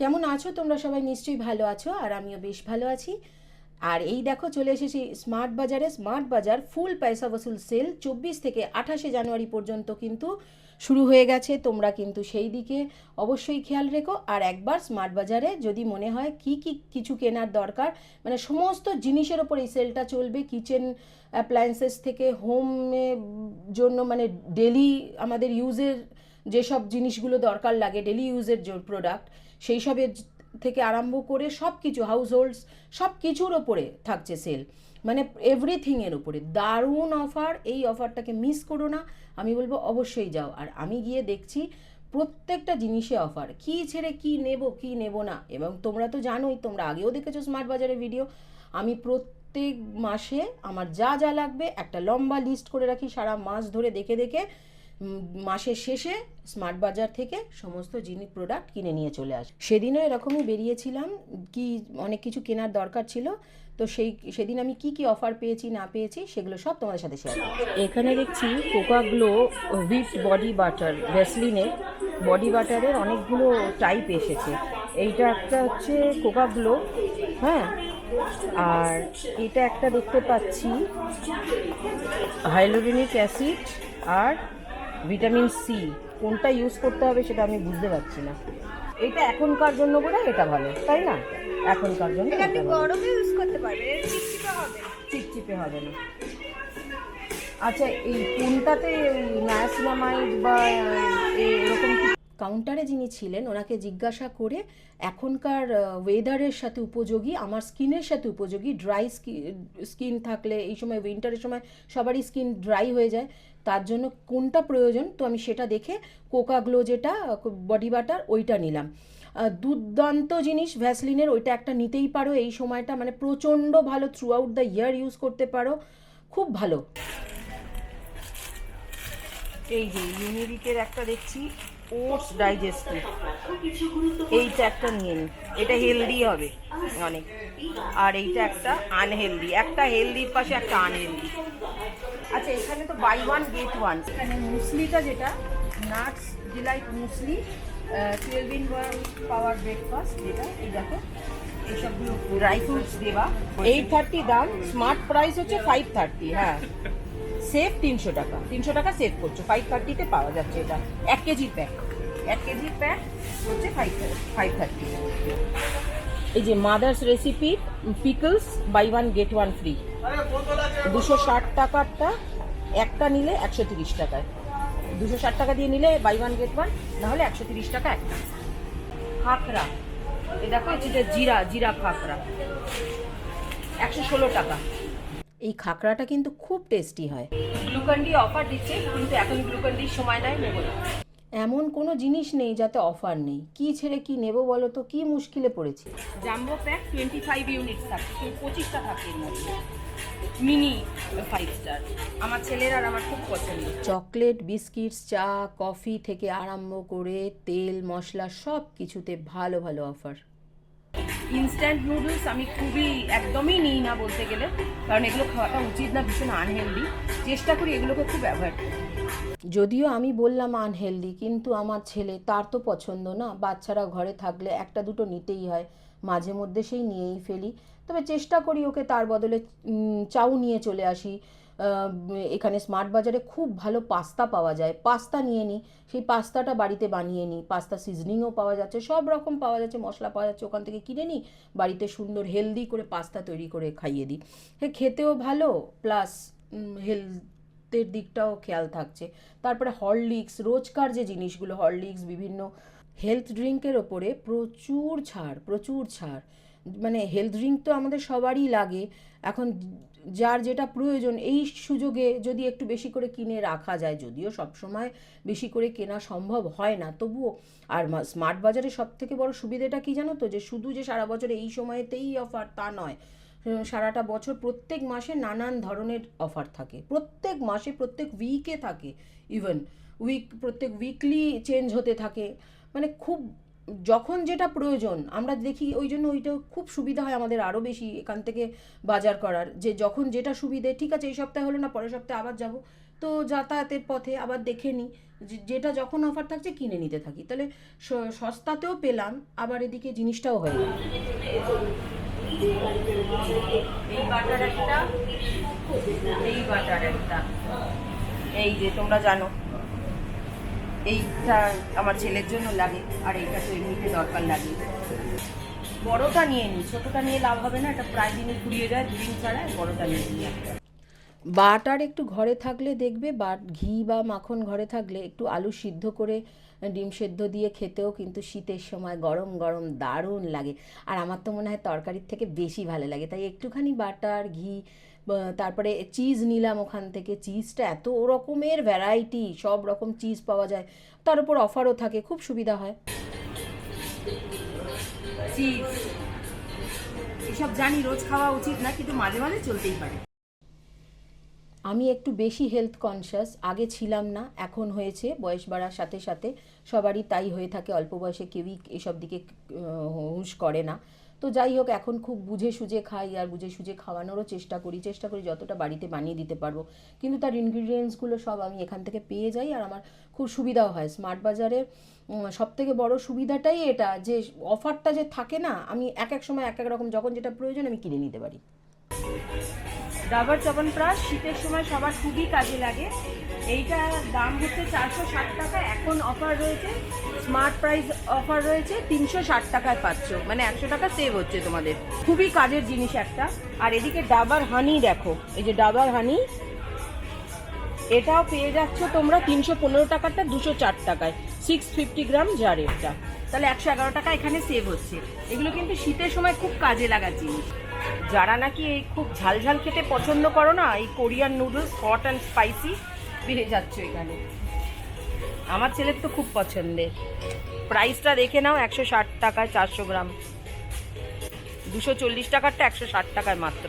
কেমন আছো তোমরা সবাই? নিশ্চয়ই ভালো আছো, আর আমিও বেশ ভালো আছি। আর এই দেখো চলে এসেছি স্মার্ট বাজারে। স্মার্ট বাজার ফুল পয়সা বসুল সেল 24 থেকে 28 জানুয়ারি পর্যন্ত কিন্তু শুরু হয়ে গেছে। তোমরা কিন্তু সেই দিকে অবশ্যই খেয়াল রেখো। আর একবার স্মার্ট বাজারে যদি মনে হয় কি কি কিছু কেনার দরকার, মানে সমস্ত জিনিসের ওপর এই সেলটা চলবে। কিচেন অ্যাপ্লায়েন্সেস থেকে হোমে জন্য, মানে ডেলি আমাদের ইউজের যেসব জিনিসগুলো দরকার লাগে, ডেলি ইউজের প্রোডাক্ট, সেই সবের থেকে আরম্ভ করে সব কিছু, হাউস হোল্ডস, সব কিছুর ওপরে থাকছে সেল। মানে এভরিথিংয়ের ওপরে দারুণ অফার। এই অফারটাকে মিস করো না। আমি বলবো অবশ্যই যাও। আর আমি গিয়ে দেখছি প্রত্যেকটা জিনিসে অফার, কি ছেড়ে কি নেব কি নেব না। এবং তোমরা তো জানোই, তোমরা আগেও দেখেছো স্মার্ট বাজারের ভিডিও। আমি প্রত্যেক মাসে আমার যা যা লাগবে একটা লম্বা লিস্ট করে রাখি, সারা মাস ধরে দেখে দেখে মাসের শেষে স্মার্ট বাজার থেকে সমস্ত জিনিস প্রোডাক্ট কিনে নিয়ে চলে আসে। সেদিনও এরকমই বেরিয়েছিলাম, কি অনেক কিছু কেনার দরকার ছিল। তো সেদিন আমি কি কি অফার পেয়েছি না পেয়েছি সেগুলো সব তোমাদের সাথে শেয়ার করব। এখানে দেখছি কোকা গ্লো হুইট বডি বাটার, ভ্যাসলিনের বডি বাটারের অনেকগুলো টাইপ এসেছে। এইটা একটা হচ্ছে কোকা গ্লো, হ্যাঁ। আর এটা একটা দেখতে পাচ্ছি হাইলোরিনিক অ্যাসিড আর ভিটামিন সি। কোনটা ইউজ করতে হবে সেটা আমি বুঝতে পারছি না। এটা এখনকার জন্য বোধহয় এটা ভালো, তাই না? এখনকার জন্য এটা আপনি এটা ভালো, গরমে ইউজ করতে পারবেন, চিপচিপে হবে না। চিপচিপে হবে না। আচ্ছা, এই কোনটাতে নায়াসিনামাইড বা এরকম কাউন্টারে যিনি ছিলেন ওনাকে জিজ্ঞাসা করে এখনকার ওয়েদারের সাথে উপযোগী, আমার স্কিনের সাথে উপযোগী, ড্রাই স্কিন থাকলে এই সময় উইন্টারের সময় সবারই স্কিন ড্রাই হয়ে যায়, তার জন্য কোনটা প্রয়োজন, তো আমি সেটা দেখে কোকা গ্লো যেটা বডি বাটার ওইটা নিলাম। দুর্দান্ত জিনিস ভ্যাসলিনের, ওইটা একটা নিতেই পারো এই সময়টা, মানে প্রচণ্ড ভালো, through out the year use করতে পারো, খুব ভালো। এই যে ইউনিবিকের একটা দেখছি ওটস ডাইজেস্টিভ, এইটা একটা নিয়ে নিই, এটা হেলদি হবে অনেক। আর এইটা একটা আনহেলদি, একটা হেলদির পাশে একটা আনহেলদি। আচ্ছা, এখানে তো বাই ওয়ান গেট ওয়ান। এখানে মুসলিটা যেটা nuts delight muesli, 12 in 1 power breakfast, যেটা এই দেখো এইসবগুলো ড্রাই ফ্রুটস দেওয়া। 830 দাম, স্মার্ট প্রাইস হচ্ছে 530। হ্যাঁ, সেভ 300 টাকা, 300 টাকা সেভ করছো। 530-তে পাওয়া যাচ্ছে এটা। 1 কেজির প্যাক, 1 কেজির প্যাক হচ্ছে 530। এই যে mother's recipe pickles buy one get one free, 260 টাকারটা একটা নিলে 130 টাকায়, 260 টাকা দিয়ে নিলে বাই ওয়ান গেট ওয়ান, নাহলে 130 টাকা একটা। খাকরা, এই দেখো এটা জিরা জিরা খাকরা, 116 টাকা। এই খাকরাটা কিন্তু খুব টেস্টি হয়। গ্লুকন্ডি অফার দিচ্ছে, কিন্তু এখন গ্লুকন্ডির সময় নাই, নেব না। এমন কোনো জিনিস নেই যাতে অফার নেই। কি ছেড়ে কি নেব বলো তো, কি মুশকিলে পড়েছি। জাম্বো প্যাক 25 ইউনিটস থাকে, 25টা থাকে এর মধ্যে। মিনি 5 স্টার, আমার ছেলের আর আমার খুব পছন্দ। চকলেট, বিস্কিটস, চা, কফি থেকে আরম্ভ করে তেল মশলা সব কিছুতে ভালো ভালো অফার। ইনস্ট্যান্ট নুডলস আমি একদমই নিই না বলতে গেলে, কারণ এগুলো খাওয়াটা উচিত না, ভীষণ আনহেলদি। চেষ্টা করি এগুলোকে খুব অ্যাভয়েড করি। যদিও আমি বললাম আনহেলদি, কিন্তু আমার ছেলে, তার তো পছন্দ না। বাচ্চারা ঘরে থাকলে একটা দুটো নিতেই হয়, মাঝে মধ্যে সেই নিয়েই ফেলি। তবে চেষ্টা করি ওকে তার বদলে চাউ নিয়ে চলে আসি। এখানে স্মার্ট বাজারে খুব ভালো পাস্তা পাওয়া যায়, পাস্তা নিয়ে নিই, সেই পাস্তাটা বাড়িতে বানিয়ে নিই। পাস্তা সিজনিংও পাওয়া যাচ্ছে, সব রকম পাওয়া যাচ্ছে, মশলা পাওয়া যাচ্ছে, ওখান থেকে কিনে নিই, বাড়িতে সুন্দর হেলদি করে পাস্তা তৈরি করে খাইয়ে দিই। হ্যাঁ, খেতেও ভালো, প্লাস হেলথের দিকটাও খেয়াল থাকছে। তারপরে হরলিক্স, রোজকার যে জিনিসগুলো, হরলিক্স, বিভিন্ন হেলথ ড্রিঙ্কের ওপরে প্রচুর ছাড়, প্রচুর ছাড়। মানে হেলথ ড্রিঙ্ক তো আমাদের সবারই লাগে এখন, যার যেটা প্রয়োজন এই সুযোগে যদি একটু বেশি করে কিনে রাখা যায়, যদিও সবসময় বেশি করে কেনা সম্ভব হয় না, তবুও। আর স্মার্ট বাজারে সব থেকে বড় সুবিধাটা কি জানো তো, যে শুধু যে সারা বছরে এই সময়তেই অফার তা নয়, সারাটা বছর প্রত্যেক মাসে নানান ধরনের অফার থাকে, প্রত্যেক মাসে, প্রত্যেক উইকে থাকে। ইভেন প্রত্যেক উইকলি চেঞ্জ হতে থাকে। মানে খুব যখন যেটা প্রয়োজন আমরা দেখি, ওই জন্য ওইটা খুব সুবিধা হয় আমাদের আরও বেশি এখান থেকে বাজার করার, যে যখন যেটা সুবিধে, ঠিক আছে এই সপ্তাহে হলো না, পরের সপ্তাহে আবার যাব, তো যাতায়াতের পথে আবার দেখে নিই যেটা যখন অফার থাকছে কিনে নিতে থাকি, তাহলে সস্তাতেও পেলাম, আবার এদিকে জিনিসটাও হয়ে গেল। এই বাটার একটা, এই বাটার একটা, এই যে তোমরা জানো এইটা আমার ছেলের জন্য লাগে, আর এইটা তো এমনিতে দরকার লাগে। বড়টা নিয়ে নিই, ছোটোটা নিয়ে লাভ হবে না, এটা প্রায় দিনই ফুরিয়ে যায়, দুদিন ছাড়া। বড়টা নিয়ে নিই একটা। বাটার একটু ঘরে থাকলে দেখবে, ঘি বা মাখন ঘরে থাকলে একটু আলু সিদ্ধ করে ডিম সেদ্ধ দিয়ে খেতেও কিন্তু শীতের সময় গরম গরম দারুণ লাগে। আর আমার তো মনে হয় তরকারির থেকে বেশি ভালো লাগে, তাই একটুখানি বাটার ঘি, তারপরে চিজ নিলাম ওখান থেকে। চিজটা এত রকমের ভ্যারাইটি, সব রকম চিজ পাওয়া যায়, তার উপর অফারও থাকে, খুব সুবিধা হয়। চিজ এসব জানি রোজ খাওয়া উচিত না, কিন্তু মাঝে মাঝে চলতেই পারে। আমি একটু বেশি হেলথ কনসিয়াস, আগে ছিলাম না, এখন হয়েছে। বয়স বাড়ার সাথে সাথে সবারই তাই হয়ে থাকে, অল্প বয়সে কেউই এসব দিকে হুঁশ করে না। তো যাই হোক, এখন খুব বুঝে সুঝে খাই, আর বুঝে সুঝে খাওয়ানোরও চেষ্টা করি যতটা বাড়িতে বানিয়ে দিতে পারবো। কিন্তু তার ইনগ্রিডিয়েন্টসগুলো সব আমি এখান থেকে পেয়ে যাই, আর আমার খুব সুবিধাও হয়। স্মার্ট বাজারে সবথেকে বড় সুবিধাটাই এটা যে অফারটা যে থাকে না, আমি এক এক সময় এক এক রকম, যখন যেটা প্রয়োজন আমি কিনে নিতে পারি। ডাবর চ্যবনপ্রাশ শীতের সময় সবার খুবই কাজে লাগে। এইটা দাম হচ্ছে 460 টাকা, এখন অফার রয়েছে, স্মার্ট প্রাইস অফার রয়েছে, 360 টাকায় পাচ্ছ, মানে 100 টাকা সেভ হচ্ছে তোমাদের। খুবই কাজের জিনিস একটা। আর এদিকে ডাবার হানি দেখো, এই যে ডাবার হানি, এটাও পেয়ে যাচ্ছ তোমরা 315 টাকাটা 204 টাকায়, 650 গ্রাম জার এটা, তাহলে 111 টাকা এখানে সেভ হচ্ছে। এগুলো কিন্তু শীতের সময় খুব কাজে লাগার জিনিস। যারা নাকি এই খুব ঝালঝাল খেতে পছন্দ করো না, এই Korean noodles hot and spicy পেয়ে যাচ্ছ এখানে। আমার ছেলের তো খুব পছন্দের। প্রাইসটা দেখে নাও, 160 টাকায় 400 গ্রাম, 240 টাকারটা 160 টাকায় মাত্র।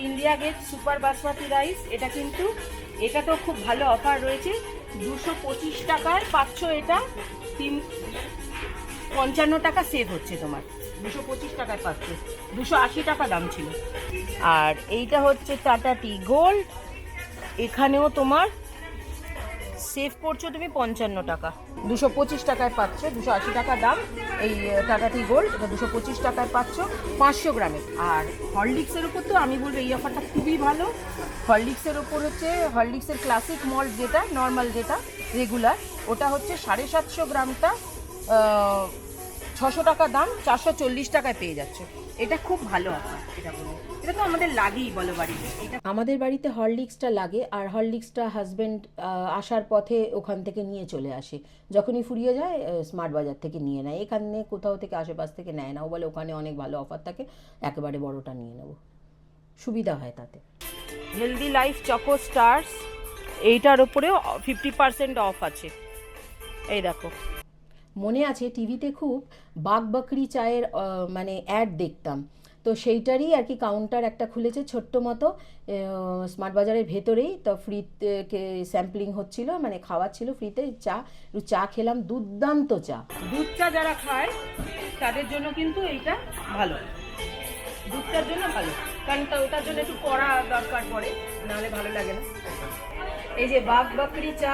India gate super basmati rice, এটা কিন্তু এটা তো খুব ভালো অফার রয়েছে, 225 টাকায় পাচ্ছ এটা, 55 টাকা সেভ হচ্ছে তোমার, 225 টাকায় পাচ্ছ, 280 টাকা দাম ছিল। আর এইটা হচ্ছে টাটা টি গোল্ড, এখানেও তোমার সেভ করছো তুমি 55 টাকা, 225 টাকায় পাচ্ছ, 280 টাকা দাম। এই টাটা টি গোল্ড এটা 225 টাকায় পাচ্ছ 500 গ্রামের। আর হরলিক্সের উপর তো আমি বলবো এই অফারটা খুবই ভালো। হরলিক্সের ওপর হচ্ছে হরলিক্সের ক্লাসিক মল্ট, যেটা নর্মাল, যেটা রেগুলার, ওটা হচ্ছে 750 গ্রামটা 600 টাকা দাম, 440 টাকায় পেয়ে যাচ্ছে। এটা খুব ভালো অফার, এটা বলবো। এটা তো আমাদের লাগেই বলো বাড়িতে, এটা আমাদের বাড়িতে হরলিক্সটা লাগে। আর হরলিক্সটা হাজব্যান্ড আসার পথে ওখান থেকে নিয়ে চলে আসে, যখনই ফুরিয়ে যায় স্মার্ট বাজার থেকে নিয়ে নেয়, এখানে কোথাও থেকে আশেপাশ থেকে নেয় না। ও বলে ওখানে অনেক ভালো অফার থাকে, একেবারে বড়টা নিয়ে নেবো, সুবিধা হয় তাতে। হেলদি লাইফ চকো স্টার্স, এইটার ওপরেও 50% অফ আছে, এই দেখো। মনে আছে টিভিতে খুব বাঘ বকরি চায়ের মানে অ্যাড দেখতাম, তো সেইটারই আর কি কাউন্টার একটা খুলেছে ছোট্ট মতো স্মার্ট বাজারের ভেতরেই। তো ফ্রিতে স্যাম্পলিং হচ্ছিল, মানে খাওয়াচ্ছিল ফ্রিতে চা, একটু চা খেলাম, দুর্দান্ত চা। দুধ চা যারা খায় তাদের জন্য কিন্তু এইটা ভালো, দুধ চার জন্য ভালো, কারণ ওটার জন্য একটু কড়া দরকার পড়ে, নাহলে ভালো লাগে না। এই যে বাঘ বকরি চা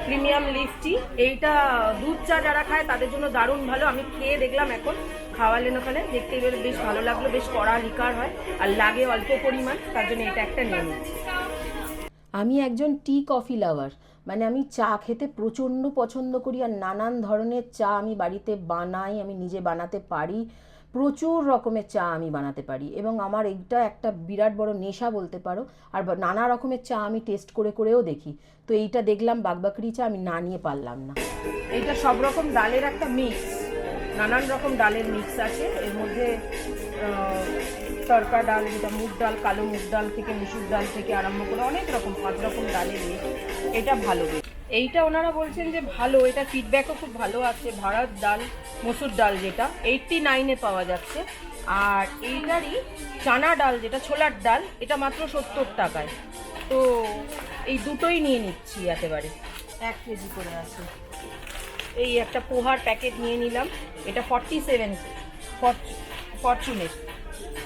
প্রিমিয়াম লিফ টি, এইটা দুধ চা যারা খায় তাদের জন্য দারুণ ভালো। আমি খেয়ে দেখলাম, এখন খাওয়ালেন ওখানে, দেখতে গেলে বেশ ভালো লাগলো, বেশ কড়া লিকার হয় আর লাগে অল্প পরিমাণ, তার জন্য এটা একটা নিয়ে নিচ্ছি। আমি একজন টি কফি লাভার, মানে আমি চা খেতে প্রচণ্ড পছন্দ করি, আর নানান ধরনের চা আমি বাড়িতে বানাই, আমি নিজে বানাতে পারি, প্রচুর রকমের চা আমি বানাতে পারি, এবং আমার এইটা একটা বিরাট বড় নেশা বলতে পারো। আর নানা রকমের চা আমি টেস্ট করে করেও দেখি। তো এইটা দেখলাম বাগবাকরি চা, আমি না নিয়ে পারলাম না। এইটা সব রকম ডালের একটা মিক্স, নানান রকম ডালের মিক্স আছে এর মধ্যে, তড়কা ডাল, যেটা মুগ ডাল, কালো মুগ ডাল থেকে মুসুর ডাল থেকে আরম্ভ করে অনেক রকম 5 রকম ডালের মিক্স, এটা ভালো। এইটা ওনারা বলছেন যে ভালো, এটা ফিডব্যাকও খুব ভালো আছে। ভারত ডাল, মসুর ডাল, যেটা 89-এ পাওয়া যাচ্ছে। আর এইটারই চানা ডাল, যেটা ছোলার ডাল, এটা মাত্র 70 টাকায়। তো এই দুটোই নিয়ে নিচ্ছি একেবারে, 1 কেজি করে আছে। এই একটা পোহার প্যাকেট নিয়ে নিলাম, এটা 47 ফরচুনের,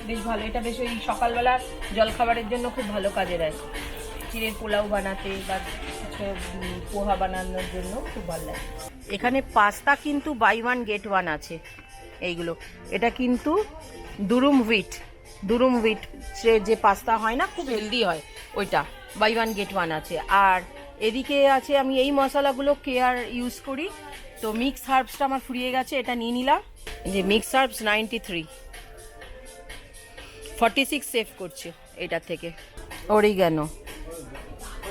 বেশ ভালো। এটা বেশ ওই সকালবেলা জলখাবারের জন্য খুব ভালো কাজে দেয়। চিড়ের পোলাও বানাতে বা কিছু পোহা বানানোর জন্য খুব ভালো লাগে। এখানে পাস্তা কিন্তু বাই ওয়ান গেট ওয়ান আছে। এইগুলো এটা কিন্তু দুরুম হুইট যে পাস্তা হয় না, খুব হেলদি হয় ওইটা, বাই ওয়ান গেট ওয়ান আছে। আর এদিকে আছে, আমি এই মশলাগুলো কেয়ার ইউজ করি, তো মিক্স হার্বসটা আমার ফুরিয়ে গেছে, এটা নিয়ে নিলাম। যে মিক্স হার্বস 93, 46 সেভ করছে এটা থেকে।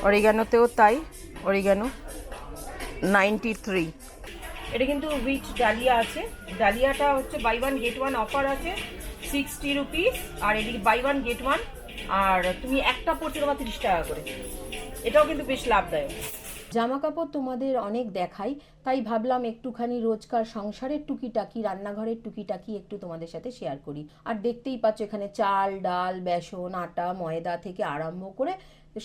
অরিগ্যানোতেও তাই, অরিগ্যানো 93। এটা কিন্তু হুইচ ডালিয়া আছে, ডালিয়াটা হচ্ছে buy one get one offer আছে 60 রুপিস, আর এদিকে বাই ওয়ান গেট ওয়ান, আর তুমি একটা পড়ছে তোমার 30 টাকা করে। এটাও কিন্তু বেশ লাভদায়ক। জামা কাপড় তোমাদের অনেক দেখাই, তাই ভাবলাম একটুখানি রোজকার সংসারের টুকিটাকি, রান্নাঘরের টুকিটাকি একটু তোমাদের সাথে শেয়ার করি। আর দেখতেই পাচ্ছ এখানে চাল, ডাল, বেসন, আটা, ময়দা থেকে আরম্ভ করে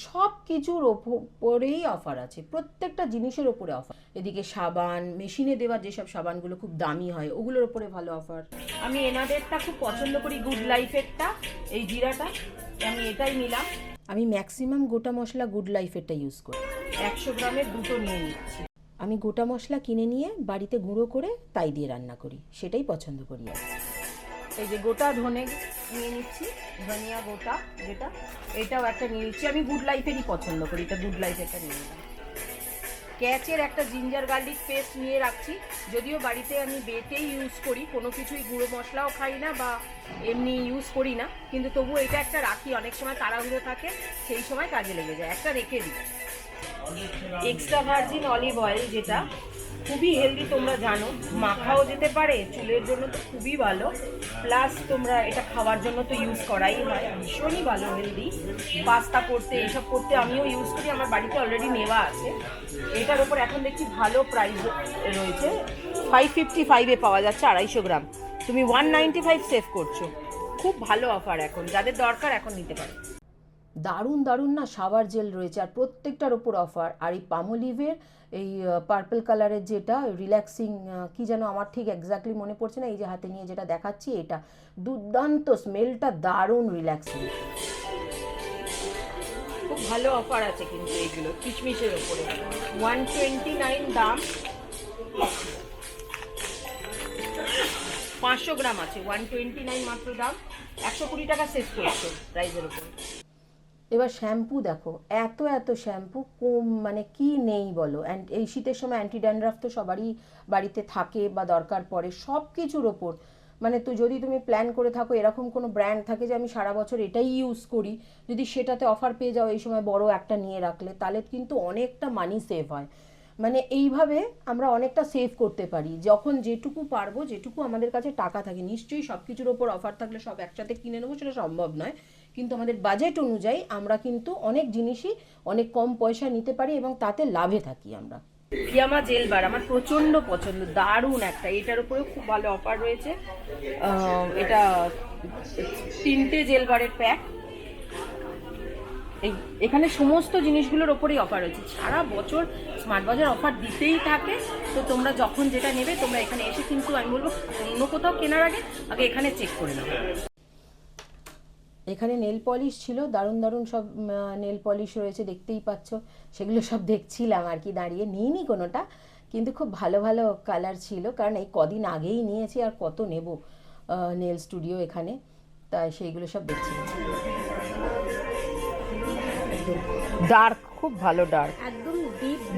সব কিছুর ওপরেই অফার আছে, প্রত্যেকটা জিনিসের ওপরে অফার। এদিকে সাবান, মেশিনে দেওয়া যেসব সাবানগুলো খুব দামি হয় ওগুলোর ওপরে ভালো অফার। আমি এনাদেরটা খুব পছন্দ করি, গুড লাইফেরটা, এই জিরাটা, আমি এটাই নিলাম। আমি ম্যাক্সিমাম গোটা মশলা গুড লাইফেরটা ইউজ করি, 100 গ্রামের দুটো নিয়ে নিচ্ছি। আমি গোটা মশলা কিনে নিয়ে বাড়িতে গুঁড়ো করে তাই দিয়ে রান্না করি, সেটাই পছন্দ করি। আর এই যে গোটা ধনে নিয়ে নিচ্ছি, ধনিয়া গোটা যেটা, এটাও একটা নিয়ে নিচ্ছি। আমি গুড লাইফেরই পছন্দ করি, এটা গুড লাইফেরটা নিয়ে নিলাম। ক্যাচের একটা জিঞ্জার গার্লিক পেস্ট নিয়ে রাখছি, যদিও বাড়িতে আমি বেটেই ইউজ করি, কোনো কিছুই গুঁড়ো মশলাও খাই না বা এমনি ইউজ করি না, কিন্তু তবুও এটা একটা রাখি, অনেক সময় তাড়াহুড়ো থাকে, সেই সময় কাজে লেগে যায়, একটা রেখে দিই। এক্সট্রা ভার্জিন অলিভ অয়েল, যেটা খুবই হেলদি, তোমরা জানো, মাখাও যেতে পারে, চুলের জন্য তো খুবই ভালো, প্লাস তোমরা এটা খাওয়ার জন্য তো ইউজ করাই হয়, ভীষণই ভালো, হেলদি। পাস্তা করতে, এসব করতে আমিও ইউজ করি, আমার বাড়িতে অলরেডি নেওয়া আছে। এটার ওপর এখন দেখছি ভালো প্রাইস রয়েছে, 555-এ পাওয়া যাচ্ছে 250 গ্রাম, তুমি 195 সেভ করছো, খুব ভালো অফার এখন, যাদের দরকার এখন নিতে পারো। দারুণ দারুণ না শাওয়ার জেল রয়েছে, আর প্রত্যেকটার ওপর অফার। আর এই পামোলিভের এই পার্পল কালারের যেটা রিল্যাক্সিং, কি যেন আমার ঠিক এক্স্যাক্টলি মনে পড়ছে না, এই যে হাতে নিয়ে যেটা দেখাচ্ছি, এটা দুর্দান্ত, স্মেলটা দারুণ রিল্যাক্সিং, খুব ভালো অফার আছে কিন্তু এইগুলো কিশমিশের ওপরে। 129 দাম, 500 গ্রাম আছে, 129 মাত্র দাম, 120 টাকা সেভ করছে প্রাইজের ওপর। এবার শ্যাম্পু দেখো, এত শ্যাম্পু, কম মানে কি নেই বলো। এই শীতের সময় অ্যান্টি ড্যান্ড্রাফ তো সবারই বাড়িতে থাকে বা দরকার পড়ে, সব কিছুর ওপর, মানে তো যদি তুমি প্ল্যান করে থাকো, এরকম কোনো ব্র্যান্ড থাকে যে আমি সারা বছর এটাই ইউজ করি, যদি সেটাতে অফার পেয়ে যাও এই সময় বড় একটা নিয়ে রাখলে, তাহলে কিন্তু অনেকটা মানি সেভ হয়। মানে এইভাবে আমরা অনেকটা সেভ করতে পারি, যখন যেটুকু পারবো, যেটুকু আমাদের কাছে টাকা থাকে। নিশ্চয়ই সব কিছুর ওপর অফার থাকলে সব একসাথে কিনে নেবো, সেটা সম্ভব নয়, কিন্তু আমাদের বাজেট অনুযায়ী আমরা কিন্তু অনেক জিনিসই অনেক কম পয়সা নিতে পারি এবং তাতে লাভে থাকি আমরা। ফিয়ামা জেল বার আমার প্রচণ্ড পছন্দ, দারুণ একটা, এটার উপরেও খুব ভালো অফার রয়েছে। এটা 3টে জেল বারের প্যাক, এখানে সমস্ত জিনিসগুলোর ওপরেই অফার রয়েছে, সারা বছর স্মার্ট বাজার অফার দিতেই থাকে। তো তোমরা যখন যেটা নেবে তোমরা এখানে এসে, কিন্তু আমি বলবো অন্য কোথাও কেনার আগে এখানে চেক করে নাও। এখানে নেল পলিশ ছিল, দারুণ দারুণ সব নেল পলিশ রয়েছে, দেখতেই পাচ্ছ, সেগুলো সব দেখছিলাম আর কি দাঁড়িয়ে, নিইনি কোনোটা, কিন্তু খুব ভালো ভালো কালার ছিল, কারণ এই কদিন আগেই নিয়েছি, আর কত নেব নেল স্টুডিও এখানে, তাই সেইগুলো সব দেখছিলাম। ডার্ক, খুব ভালো ডার্ক, একদম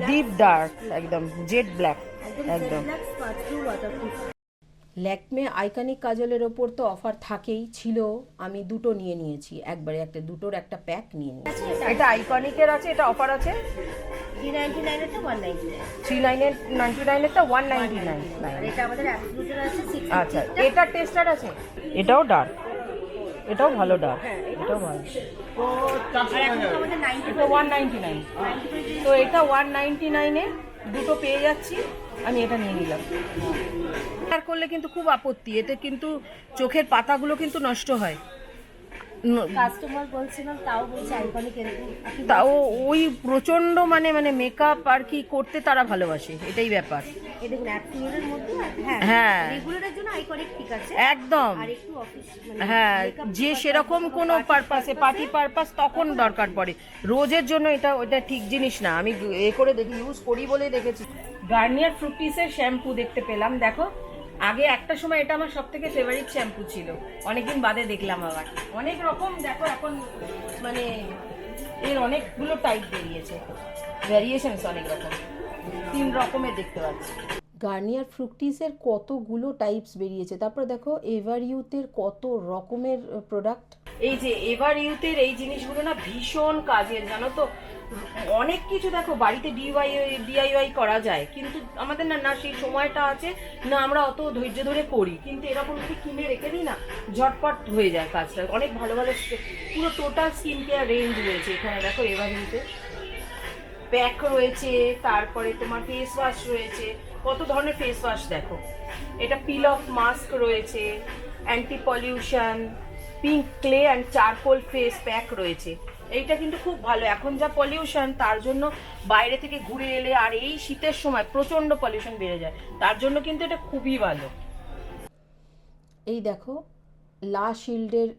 ডিপ ডার্ক, একদম জেড ব্ল্যাক, একদম। ল্যাকমে আইকনিক কাজলের ওপর তো অফার থাকেই, ছিল, আমি দুটো নিয়ে নিয়েছি একবারে, একটা দুটোর একটা প্যাক নিয়ে নিয়েছি। এটা আইকনিকের আছে, এটা অফার আছে 399 এর টা 199, 399 এর টা 199, এটা আমাদের অ্যাবসলিউটের আছে 60। আচ্ছা, এটা টেস্টার আছে, এটাও ডার্ক, এটাও ভালো ডার্ক, এটাও ভালো। আর এখন তো আমাদের 90 এটা 199, তো এটা 199 এ দুটো পেয়ে যাচ্ছি, আমি এটা নিয়ে নিলাম। আর করলে কিন্তু খুব আপত্তি, এতে কিন্তু চোখের পাতাগুলো কিন্তু নষ্ট হয়, কাস্টমার বলছিলাম, তাও বলছে আইকনিক এরকম। তাও ওই প্রচণ্ড মানে মেকআপ আর কি করতে তারা ভালোবাসে, এটাই ব্যাপার। এই দেখুন অ্যাপসিউরের মধ্যে হ্যাঁ রেগুলারের জন্য আইকনিক ঠিক আছে, একদম। আর একটু অফিস হ্যাঁ, যে সেরকম কোনো পারপাসে, পার্টি পারপাস তখন দরকার পড়ে, রোজের জন্য এটা ওটা ঠিক জিনিস না। আমি এ করে দেখি, ইউজ করি বলেই দেখেছি। গার্নিয়ার ফ্রুটিসের শ্যাম্পু দেখতে পেলাম, দেখো। আগে একটা সময় এটা আমার সব থেকে ফেভারিট শ্যাম্পু ছিল, অনেকদিন বাদে দেখলাম আবার অনেক রকম। দেখো এখন মানে এর অনেকগুলো টাইপ বেরিয়েছে, ভ্যারিয়েশনস অনেক রকম, 3 রকমের দেখতে পাচ্ছি। গার্নিয়ার ফ্রুকটিসের কতগুলো টাইপস বেরিয়েছে। তারপর দেখো এভার ইউথের কত রকমের প্রোডাক্ট। এই যে এভার ইউথের এই জিনিসগুলো না ভীষণ কাজের, জানো তো। অনেক কিছু দেখো বাড়িতে ডিআইওয়াই করা যায়, কিন্তু আমাদের না সেই সময়টা আছে না, আমরা অত ধৈর্য ধরে করি। কিন্তু এরকম যদি কিনে রেখে দিই না, ঝটপট হয়ে যায় কাজটা। অনেক ভালো ভালো পুরো টোটাল স্কিন কেয়ার রেঞ্জ রয়েছে এখানে। দেখো এভার ইউথের প্যাক রয়েছে, তারপরে তোমার ফেস ওয়াশ রয়েছে, কত ধরনের ফেস ওয়াশ দেখো। এটা পিল অফ মাস্ক রয়েছে, anti pollution, pink clay and charcoal face pack রয়েছে। এইটা কিন্তু খুব ভালো, এখন যা পলিউশন, তার জন্য বাইরে থেকে ঘুরে এলে আর এই শীতের সময় প্রচণ্ড পলিউশন বেড়ে যায়, তার জন্য কিন্তু এটা খুবই ভালো। এই দেখো লা শিল্ডের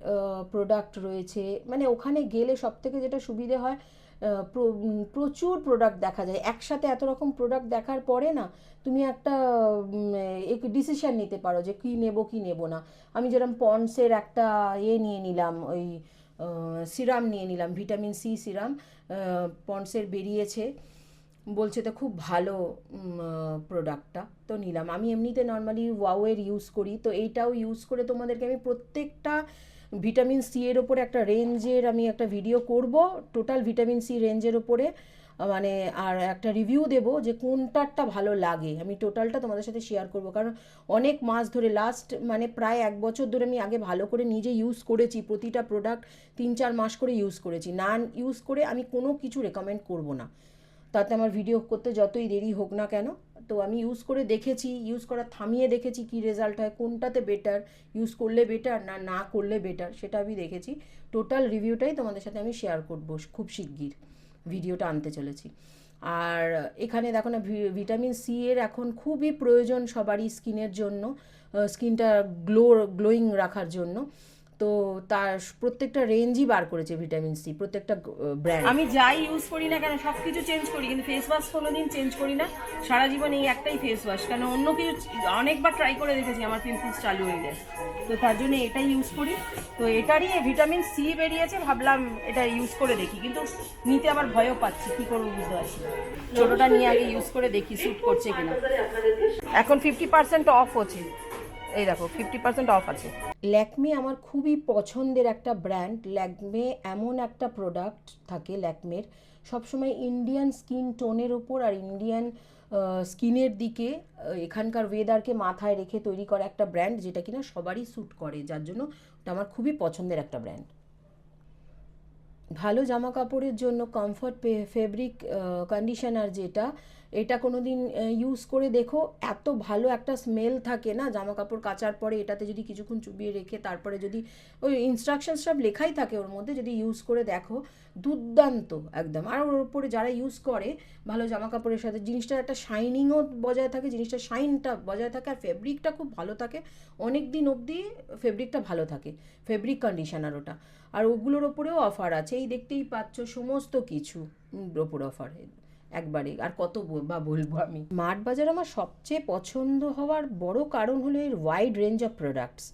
প্রোডাক্ট রয়েছে, মানে ওখানে গেলে সব থেকে যেটা সুবিধে হয়, প্রচুর প্রোডাক্ট দেখা যায় একসাথে। এত রকম প্রোডাক্ট দেখার পরে না তুমি একটা ডিসিশন নিতে পারো যে কী নেবো কী নেবো না। আমি যেরকম পন্ডসের একটা নিয়ে নিলাম, ওই সিরাম নিয়ে নিলাম, ভিটামিন সি সিরাম পন্ডসের বেরিয়েছে, বলছে তো খুব ভালো প্রোডাক্টটা, তো নিলাম। আমি এমনিতে নর্মালি ওয়াওয়ের ইউজ করি, তো এইটাও ইউজ করে তোমাদেরকে আমি প্রত্যেকটা ভিটামিন সি এর ওপরে একটা রেঞ্জের আমি একটা ভিডিও করব, টোটাল ভিটামিন সি রেঞ্জের ওপরে, মানে আর একটা রিভিউ দেব যে কোনটারটা ভালো লাগে। আমি টোটালটা তোমাদের সাথে শেয়ার করব, কারণ অনেক মাস ধরে লাস্ট মানে প্রায় 1 বছর ধরে আমি আগে ভালো করে নিজে ইউজ করেছি, প্রতিটা প্রোডাক্ট 3-4 মাস করে ইউজ করেছি। না ইউজ করে আমি কোনো কিছু রেকমেন্ড করব না, তাতে আমার ভিডিও করতে যতই দেরি হোক না কেন। তো আমি ইউজ করে দেখেছি, ইউজ করা থামিয়ে দেখেছি কি রেজাল্ট হয়, কোনটাতে বেটার, ইউজ করলে বেটার না না করলে বেটার, সেটা আমি দেখেছি। টোটাল রিভিউটাই তোমাদের সাথে আমি শেয়ার করব, খুব শিগগির ভিডিওটা আনতে চলেছি। আর এখানে দেখো না ভিটামিন সি এর এখন খুবই প্রয়োজন সবারই স্কিনের জন্য, স্কিনটা গ্লোয়িং রাখার জন্য। তো তার প্রত্যেকটা রেঞ্জই বার করেছে ভিটামিন সি, প্রত্যেকটা ব্র্যান্ড। আমি যাই ইউজ করি না কেন সব কিছু চেঞ্জ করি, কিন্তু ফেস ওয়াশ কোনোদিন চেঞ্জ করি না সারা জীবন, এই একটাই ফেস ওয়াশ। কেন অন্য কিছু অনেকবার ট্রাই করে দেখেছি, আমার পিম্পলস চালু হয়ে যায়, তো তার জন্য এটাই ইউজ করি। তো এটারই ভিটামিন সি বেরিয়েছে, ভাবলাম এটা ইউজ করে দেখি, কিন্তু নিতে আবার ভয়ও পাচ্ছি, কি করবো বুঝতে পারছি না। ছোটোটা নিয়ে আগে ইউজ করে দেখি স্যুট করছে কিনা। এখন 50% অফ হচ্ছে, এই দেখো 50% অফ আছে। ল্যাকমে আমার খুবই পছন্দের একটা ব্র্যান্ড। ল্যাকমে এমন একটা প্রোডাক্ট থাকে ল্যাকমের, সবসময় ইন্ডিয়ান স্কিন টোনের ওপর আর ইন্ডিয়ান স্কিনের দিকে, এখানকার ওয়েদারকে মাথায় রেখে তৈরি করা একটা ব্র্যান্ড, যেটা কিনা সবারই স্যুট করে, যার জন্য ওটা আমার খুবই পছন্দের একটা ব্র্যান্ড। ভালো জামা কাপড়ের জন্য কমফর্ট ফেব্রিক কন্ডিশনার, যেটা এটা কোনো দিন ইউজ করে দেখো, এত ভালো একটা স্মেল থাকে না জামা কাপড় কাচার পরে। এটাতে যদি কিছুক্ষণ চুবিয়ে রেখে তারপরে যদি ওই ইনস্ট্রাকশনস সব লেখাই থাকে ওর মধ্যে, যদি ইউজ করে দেখো দুর্দান্ত একদম। আর ওর উপরে যারা ইউজ করে ভালো জামা কাপড়ের সাথে, জিনিসটা একটা শাইনিংও বজায় থাকে, জিনিসটা শাইনটা বজায় থাকে, আর ফেব্রিকটা খুব ভালো থাকে, অনেক দিন অবধি ফেব্রিকটা ভালো থাকে। ফেব্রিক কন্ডিশনার ওটা, আর ওগুলোর ওপরেও অফার আছে, এই দেখতেই পাচ্ছ সমস্ত কিছু ওপর অফার একবারে। আর কত বা বলবো আমি। স্মার্ট বাজার আমার সবচেয়ে পছন্দ হওয়ার বড় কারণ হলো এর ওয়াইড রেঞ্জ অফ প্রোডাক্টস।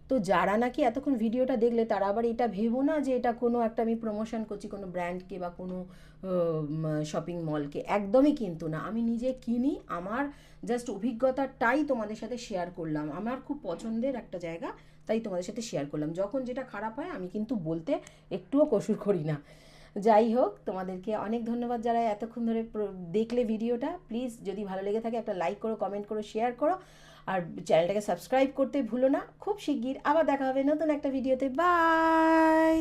তো যারা নাকি এতক্ষণ ভিডিওটা দেখলে তারা আবার এটা ভেবো না যে এটা কোনো একটা আমি প্রমোশন করছি কোনো ব্র্যান্ডকে বা কোনো শপিং মলকে, একদমই কিন্তু না। আমি নিজে কিনি, আমার জাস্ট অভিজ্ঞতাটাই তোমাদের সাথে শেয়ার করলাম। আমার খুব পছন্দের একটা জায়গা, তাই তোমাদের সাথে শেয়ার করলাম। যখন যেটা খারাপ হয় আমি কিন্তু বলতে একটুও কসুর করি না। যাই হোক, তোমাদেরকে অনেক ধন্যবাদ যারা এতক্ষণ ধরে দেখলে ভিডিওটা। প্লিজ যদি ভালো লেগে থাকে একটা লাইক করো, কমেন্ট করো, শেয়ার করো, আর চ্যানেলটাকে সাবস্ক্রাইব করতে ভুলো না। খুব শিগগির আবার দেখা হবে নতুন একটা ভিডিওতে। বাই।